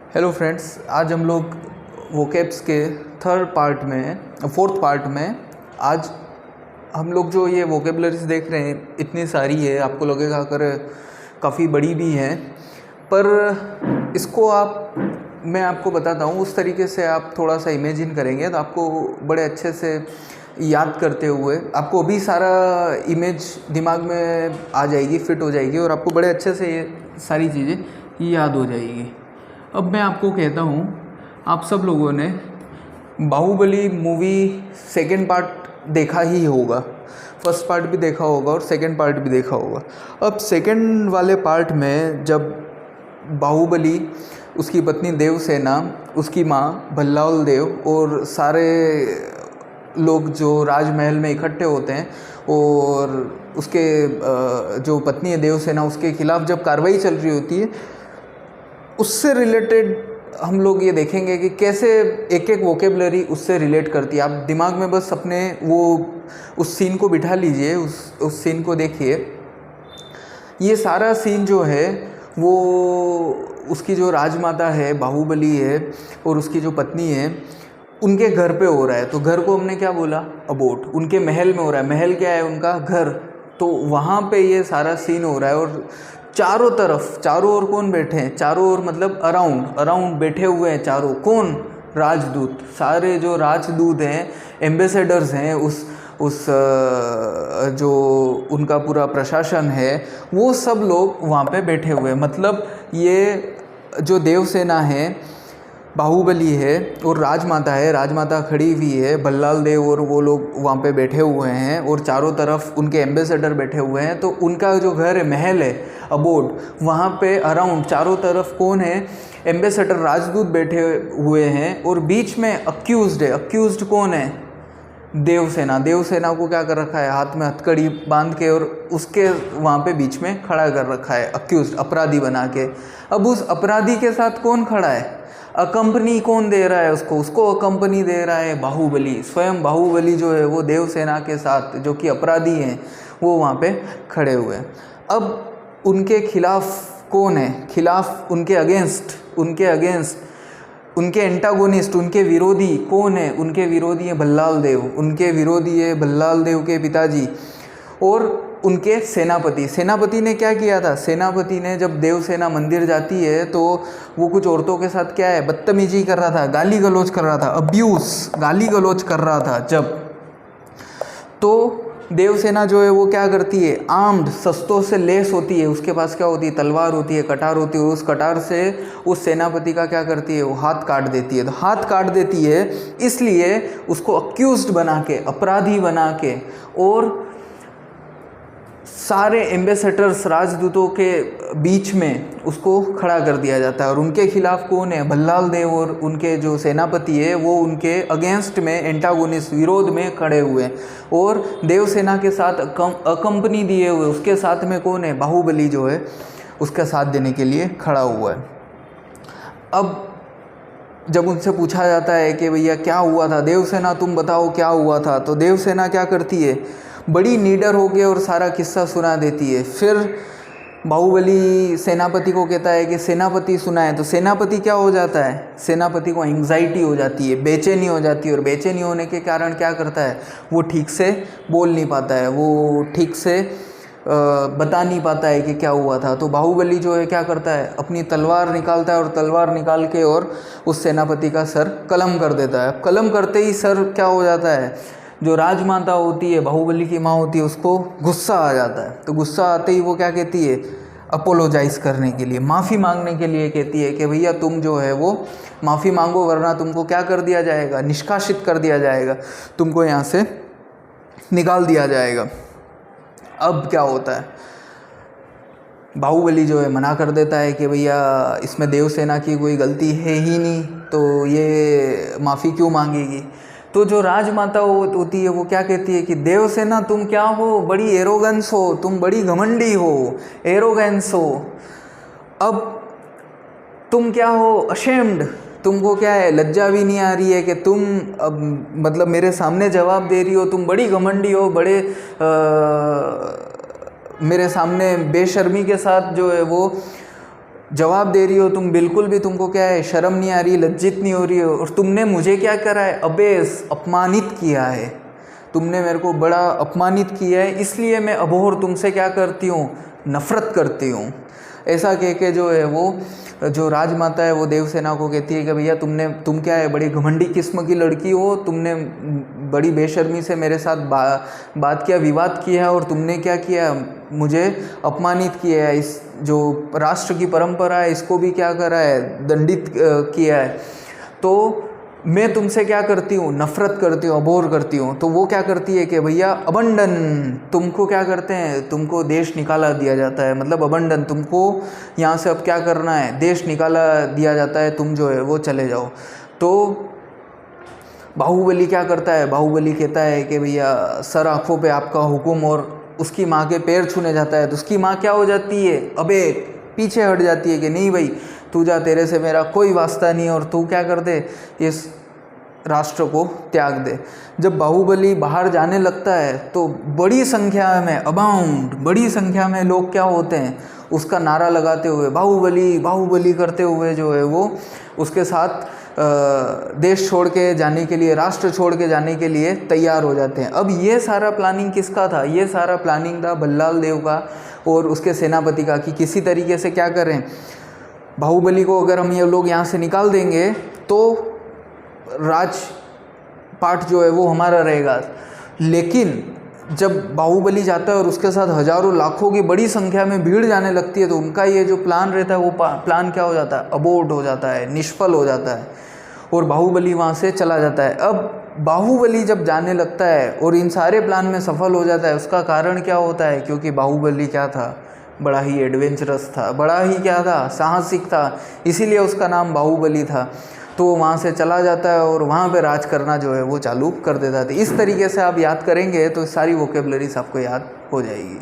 Hello friends, आज हम लोग वोकेब्स के फोर्थ पार्ट में आज हम लोग जो ये वोकेबलरीज देख रहे हैं, इतनी सारी है, आपको लगेगा अगर काफ़ी बड़ी भी है, पर इसको मैं आपको बताता हूँ उस तरीके से आप थोड़ा सा इमेजिन करेंगे तो आपको बड़े अच्छे से याद करते हुए आपको अभी सारा इमेज दिमाग में आ जाएगी, फिट हो जाएगी और आपको बड़े अच्छे से ये सारी चीज़ें याद हो जाएगी। अब मैं आपको कहता हूँ, आप सब लोगों ने बाहुबली मूवी सेकंड पार्ट देखा ही होगा, फर्स्ट पार्ट भी देखा होगा और सेकंड पार्ट भी देखा होगा। अब सेकंड वाले पार्ट में जब बाहुबली, उसकी पत्नी देवसेना, उसकी माँ भल्लाल देव और सारे लोग जो राजमहल में इकट्ठे होते हैं और उसके जो पत्नी है देवसेना, उसके खिलाफ जब कार्रवाई चल रही होती है, उससे रिलेटेड हम लोग ये देखेंगे कि कैसे एक एक वोकेबलरी उससे रिलेट करती है। आप दिमाग में बस अपने उस सीन को बिठा लीजिए, उस सीन को देखिए। ये सारा सीन जो है वो उसकी जो राजमाता है बाहुबली है और उसकी जो पत्नी है, उनके घर पे हो रहा है। तो घर को हमने क्या बोला? अबोट। उनके महल में हो रहा है। महल क्या है? उनका घर। तो वहाँ पे ये सारा सीन हो रहा है और चारों ओर कौन बैठे हैं? चारों ओर मतलब अराउंड बैठे हुए हैं चारों। कौन? राजदूत। सारे जो राजदूत हैं, एम्बेसडर्स हैं, उस जो उनका पूरा प्रशासन है, वो सब लोग वहाँ पे बैठे हुए हैं। मतलब ये जो देवसेना है, बाहुबली है और राजमाता है, राजमाता खड़ी हुई है, भल्लाल देव और वो लोग वहाँ पे बैठे हुए हैं और चारों तरफ उनके एम्बेसडर बैठे हुए हैं। तो उनका जो घर है, महल है, अबोड, वहाँ पे अराउंड चारों तरफ कौन है? एम्बेसडर, राजदूत बैठे हुए हैं और बीच में अक्यूज्ड है। अक्यूज्ड कौन है? देवसेना। देवसेना को क्या कर रखा है? हाथ में हथकड़ी बांध के और उसके वहाँ पे बीच में खड़ा कर रखा है, अक्यूज्ड, अपराधी बना के। अब उस अपराधी के साथ कौन खड़ा है? अकंपनी कौन दे रहा है उसको अकंपनी दे रहा है बाहुबली। स्वयं बाहुबली जो है वो देवसेना के साथ, जो कि अपराधी हैं, वो वहाँ पे खड़े हुए हैं। अब उनके खिलाफ कौन है? खिलाफ उनके अगेंस्ट उनके एंटागोनिस्ट, उनके विरोधी कौन है? उनके विरोधी है भल्लाल देव। उनके विरोधी है भल्लाल देव के पिताजी और उनके सेनापति ने क्या किया था? सेनापति ने जब देवसेना मंदिर जाती है तो वो कुछ औरतों के साथ क्या है? बदतमीजी कर रहा था, गाली गलौज कर रहा था, गाली गलौज कर रहा था। जब तो देवसेना जो है वो क्या करती है? आर्म्ड, शस्त्रों से लेस होती है। उसके पास क्या होती है? तलवार होती है, कटार होती है। उस कटार से उस सेनापति का क्या करती है? वो हाथ काट देती है। तो हाथ काट देती है इसलिए उसको अक्यूज्ड बना के, अपराधी बना के, और सारे एम्बेसडर्स, राजदूतों के बीच में उसको खड़ा कर दिया जाता है। और उनके खिलाफ कौन है? भल्लाल देव और उनके जो सेनापति है वो उनके अगेंस्ट में, एंटागोनिस्ट, विरोध में खड़े हुए। और देवसेना के साथ अकंपनी दिए हुए उसके साथ में कौन है? बाहुबली जो है उसका साथ देने के लिए खड़ा हुआ है। अब जब उनसे पूछा जाता है कि भैया क्या हुआ था, देवसेना तुम बताओ क्या हुआ था, तो देवसेना क्या करती है? बड़ी नीडर हो के और सारा किस्सा सुना देती है। फिर बाहुबली सेनापति को कहता है कि सेनापति सुनाए। तो सेनापति क्या हो जाता है? सेनापति को एंग्जाइटी हो जाती है, बेचैनी हो जाती है। और बेचैनी होने के कारण क्या करता है? वो ठीक से बोल नहीं पाता है, वो ठीक से बता नहीं पाता है कि क्या हुआ था। तो बाहुबली जो है क्या करता है? अपनी तलवार निकालता है और तलवार निकाल के और उस सेनापति का सर कलम कर देता है। कलम करते ही सर क्या हो जाता है? जो राजमाता होती है, बाहुबली की माँ होती है, उसको गुस्सा आ जाता है। तो गुस्सा आते ही वो क्या कहती है? अपोलोजाइज़ करने के लिए, माफ़ी मांगने के लिए कहती है कि भैया तुम जो है वो माफ़ी मांगो, वरना तुमको क्या कर दिया जाएगा? निष्कासित कर दिया जाएगा, तुमको यहाँ से निकाल दिया जाएगा। अब क्या होता है? बाहुबली जो है मना कर देता है कि भैया इसमें देवसेना की कोई गलती है ही नहीं, तो ये माफ़ी क्यों मांगेगी? तो जो राजमाता होती है वो क्या कहती है कि देवसेना तुम क्या हो? बड़ी एरोगेंस हो, तुम बड़ी घमंडी हो, एरोगेंस हो। अब तुम क्या हो? अशेम्ड। तुमको क्या है? लज्जा भी नहीं आ रही है कि तुम अब मतलब मेरे सामने जवाब दे रही हो? तुम बड़ी घमंडी हो, बड़े मेरे सामने बेशर्मी के साथ जो है वो जवाब दे रही हो तुम, बिल्कुल भी तुमको क्या है, शर्म नहीं आ रही, लज्जित नहीं हो रही हो। और तुमने मुझे क्या करा है, अबेस अपमानित किया है, तुमने मेरे को बड़ा अपमानित किया है, इसलिए मैं अबोहर तुमसे क्या करती हूँ, नफ़रत करती हूँ। ऐसा कह के जो है वो जो राजमाता है वो देवसेना को कहती है कि भैया तुम क्या है, बड़ी घमंडी किस्म की लड़की हो, तुमने बड़ी बेशर्मी से मेरे साथ बात किया, विवाद किया है, और तुमने क्या किया, मुझे अपमानित किया है, इस जो राष्ट्र की परंपरा है इसको भी क्या करा है, दंडित किया है। तो मैं तुमसे क्या करती हूँ, नफ़रत करती हूँ, अबोर करती हूँ। तो वो क्या करती है कि भैया अबंडन, तुमको क्या करते हैं, तुमको देश निकाला दिया जाता है, मतलब अबंडन, तुमको यहाँ से अब क्या करना है, देश निकाला दिया जाता है, तुम जो है वो चले जाओ। तो बाहुबली क्या करता है, बाहुबली कहता है कि भैया सर आँखों पे आपका हुक्म, और उसकी माँ के पैर छूने जाता है। तो उसकी माँ क्या हो जाती है, अबे पीछे हट जाती है कि नहीं भाई तू जा, तेरे से मेरा कोई वास्ता नहीं, और तू क्या कर दे, इस राष्ट्र को त्याग दे। जब बाहुबली बाहर जाने लगता है तो बड़ी संख्या में, अबाउंड बड़ी संख्या में लोग क्या होते हैं, उसका नारा लगाते हुए, बाहुबली बाहुबली करते हुए जो है वो उसके साथ देश छोड़ के जाने के लिए, राष्ट्र छोड़ के जाने के लिए तैयार हो जाते हैं। अब ये सारा प्लानिंग किसका था, ये सारा प्लानिंग था भल्लाल देव का और उसके सेनापति का, कि किसी तरीके से क्या करें, बाहुबली को अगर हम ये लोग यहाँ से निकाल देंगे तो राजपाट जो है वो हमारा रहेगा। लेकिन जब बाहुबली जाता है और उसके साथ हजारों लाखों की बड़ी संख्या में भीड़ जाने लगती है, तो उनका ये जो प्लान रहता है वो प्लान क्या हो जाता है, अबोर्ट हो जाता है, निष्फल हो जाता है, और बाहुबली वहाँ से चला जाता है। अब बाहुबली जब जाने लगता है और इन सारे प्लान में सफल हो जाता है, उसका कारण क्या होता है, क्योंकि बाहुबली क्या था, बड़ा ही एडवेंचरस था, बड़ा ही क्या था, साहसिक था, इसीलिए उसका नाम बाहुबली था। तो वहाँ से चला जाता है और वहाँ पे राज करना जो है वो चालू कर देता था। इस तरीके से आप याद करेंगे तो सारी वोकेबलरीज आपको याद हो जाएगी।